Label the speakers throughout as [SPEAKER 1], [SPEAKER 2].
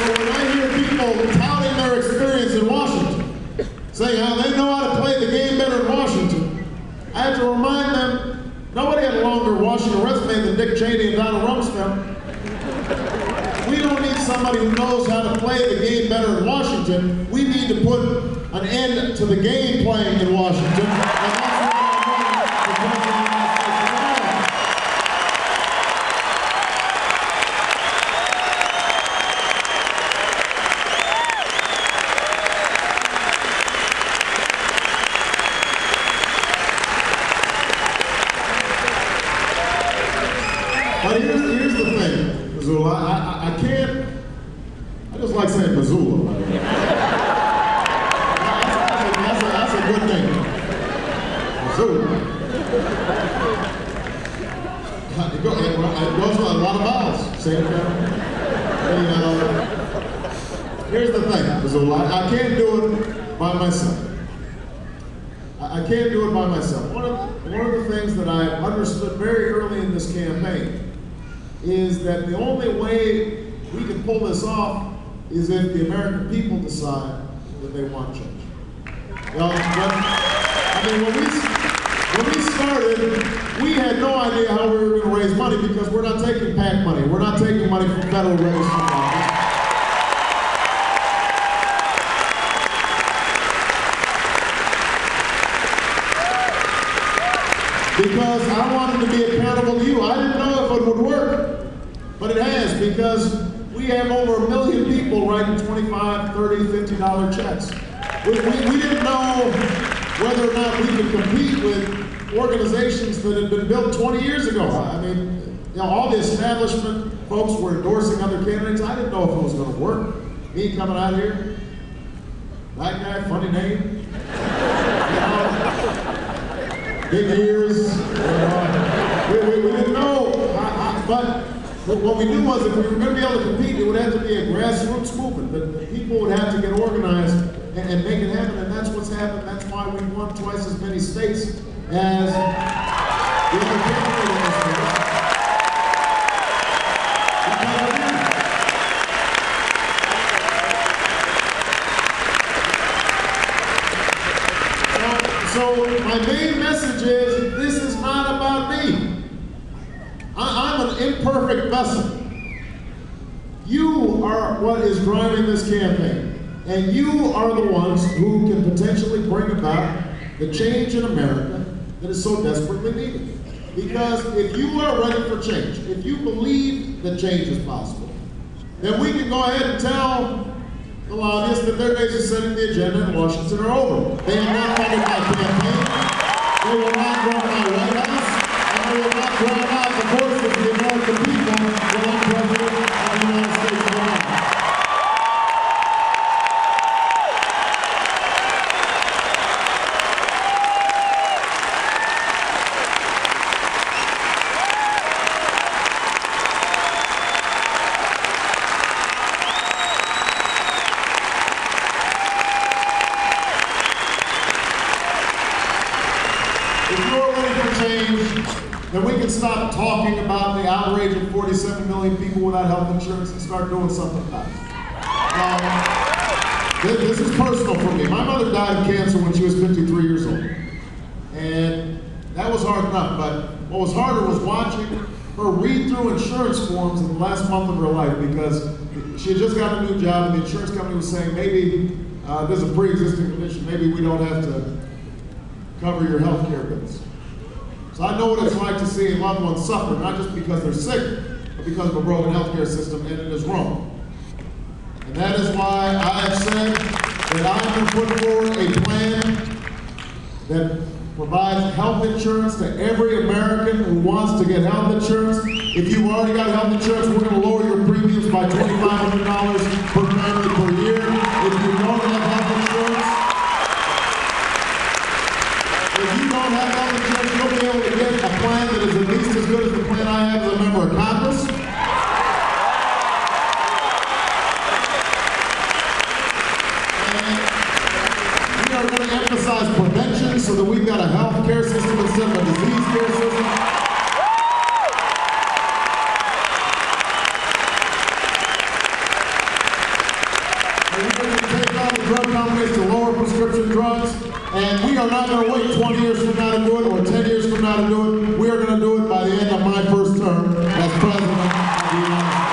[SPEAKER 1] when I hear people touting their experience in Washington, saying how they know how to play the game better in Washington, I have to remind them, nobody had a longer Washington resume than Dick Cheney and Donald Rumsfeld. We don't need somebody who knows how to play the game better in Washington. We need to put an end to the game playing in Washington. And that's what I'm doing. But here's the thing, Missoula. I can't. I just like saying Missoula. That's a good name. Missoula. It goes with a lot of vowels. Same here's the thing, Missoula. I can't do it by myself. I can't do it by myself. One of the things that I understood very early in this campaign is that the only way we can pull this off is if the American people decide that they want change. When we started, we had no idea how we were going to raise money because we're not taking PAC money. We're not taking money from federal registered. Because I wanted to be accountable to you. I didn't know if it would work, but it has, because we have over 1 million people writing $25, $30, $50 checks. We didn't know whether or not we could compete with organizations that had been built 20 years ago. I mean, all the establishment folks were endorsing other candidates. I didn't know if it was going to work. Me coming out here, that guy, funny name. Big ears. We didn't know, but what we knew was if we were going to be able to compete, it would have to be a grassroots movement. That people would have to get organized and make it happen, and that's what's happened. That's why we won twice as many states as the other candidate in this race. So my main message is, this is not about me. I'm an imperfect vessel. You are what is driving this campaign. And you are the ones who can potentially bring about the change in America that is so desperately needed. Because if you are ready for change, if you believe that change is possible, then we can go ahead and tell the lobbyists that their days of setting the agenda in Washington are over. They have not funded my campaign. They will not run my White House. And they will not drown out the voices of the American people when I'm president of the United States of America. Then we can stop talking about the outrage of 47 million people without health insurance and start doing something about it. This is personal for me. My mother died of cancer when she was 53 years old. And that was hard enough, but what was harder was watching her read through insurance forms in the last month of her life, because she had just got a new job and the insurance company was saying, maybe there's a pre-existing condition, maybe we don't have to cover your health care bills. So I know what it's like to see a loved one suffer, not just because they're sick, but because of a broken healthcare system, and it is wrong. And that is why I have said that I am going to put forward a plan that provides health insurance to every American who wants to get health insurance. If you've already got health insurance, we're going to lower your premiums by $2,500 per family per year. If you don't have health insurance, you'll be able to get a plan that is at least as good as the plan I have as a member of Congress. And we are going to emphasize prevention so that we've got a health care system instead of a disease care system. drug companies to lower prescription drugs, and we are not going to wait 20 years from now to do it, or 10 years from now to do it. We are going to do it by the end of my first term as President of the United States.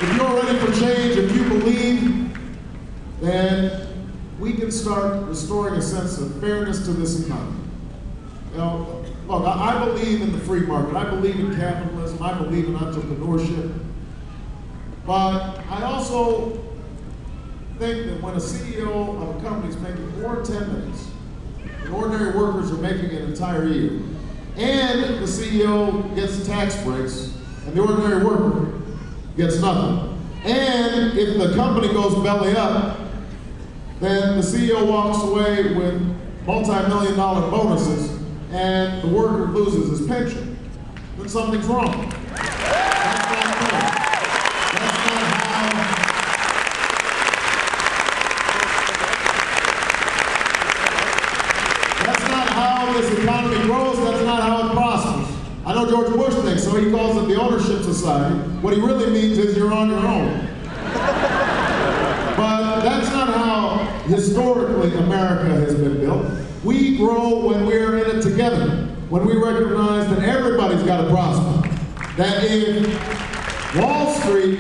[SPEAKER 1] If you're ready for change, if you believe, then we can start restoring a sense of fairness to this economy. You know, look, I believe in the free market. I believe in capitalism. I believe in entrepreneurship. But I also think that when a CEO of a company is making more in 10 minutes than ordinary workers are making an entire year, and the CEO gets tax breaks, and the ordinary worker gets nothing, and if the company goes belly up, then the CEO walks away with multi-million-dollar bonuses, and the worker loses his pension, then something's wrong. That's not fair. That's not how this economy grows. That's not how it prospers. I know George Bush thinks so. He calls it the ownership society. What he really means is you're on your own. But that's not how historically America has been built. We grow when we're in it together, when we recognize that everybody's got to prosper. That if Wall Street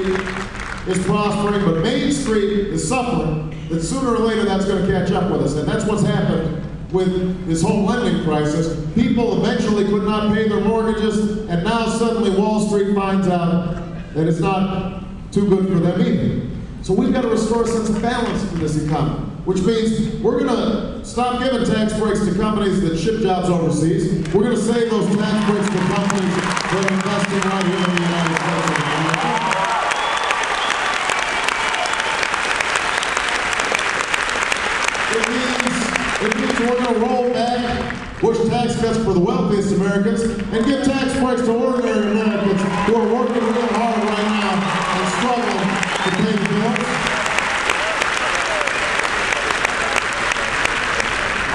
[SPEAKER 1] is prospering, but Main Street is suffering, that sooner or later that's going to catch up with us. And that's what's happened with this whole lending crisis. People eventually could not pay their mortgages, and now suddenly Wall Street finds out that it's not too good for them either. So we've got to restore a sense of balance to this economy, which means we're going to stop giving tax breaks to companies that ship jobs overseas. We're going to save those tax breaks to companies that are investing right here in the United States of America. It means we're going to roll back Bush tax cuts for the wealthiest Americans and give tax breaks to ordinary Americans who are working real hard right now and struggling to pay the bills.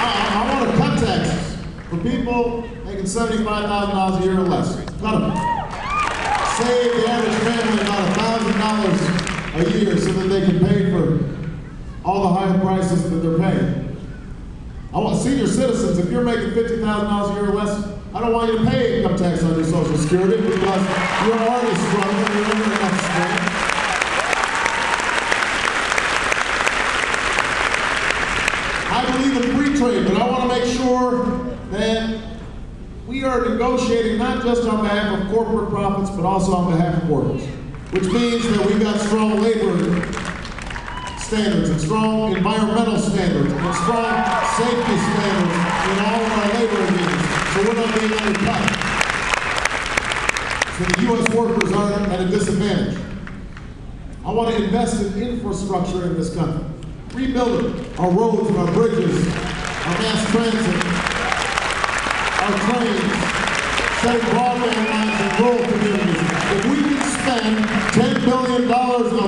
[SPEAKER 1] I want to cut taxes for people making $75,000 a year or less. Cut them. Save the average family about $1,000 a year so that they can pay for all the higher prices that they're paying. I want senior citizens, if you're making $50,000 a year or less, I don't want you to pay income tax on your Social Security because you're already struggling, you're under enough strain. I believe in free trade, but I want to make sure that we are negotiating not just on behalf of corporate profits, but also on behalf of workers, which means that we've got strong labor standards and strong environmental standards and strong safety standards in all of our labor agreements, so we're not being undercut. So the U.S. workers aren't at a disadvantage. I want to invest in infrastructure in this country, rebuilding our roads and our bridges, our mass transit, our trains, setting broadband lines in rural communities. If we can spend $10 billion in the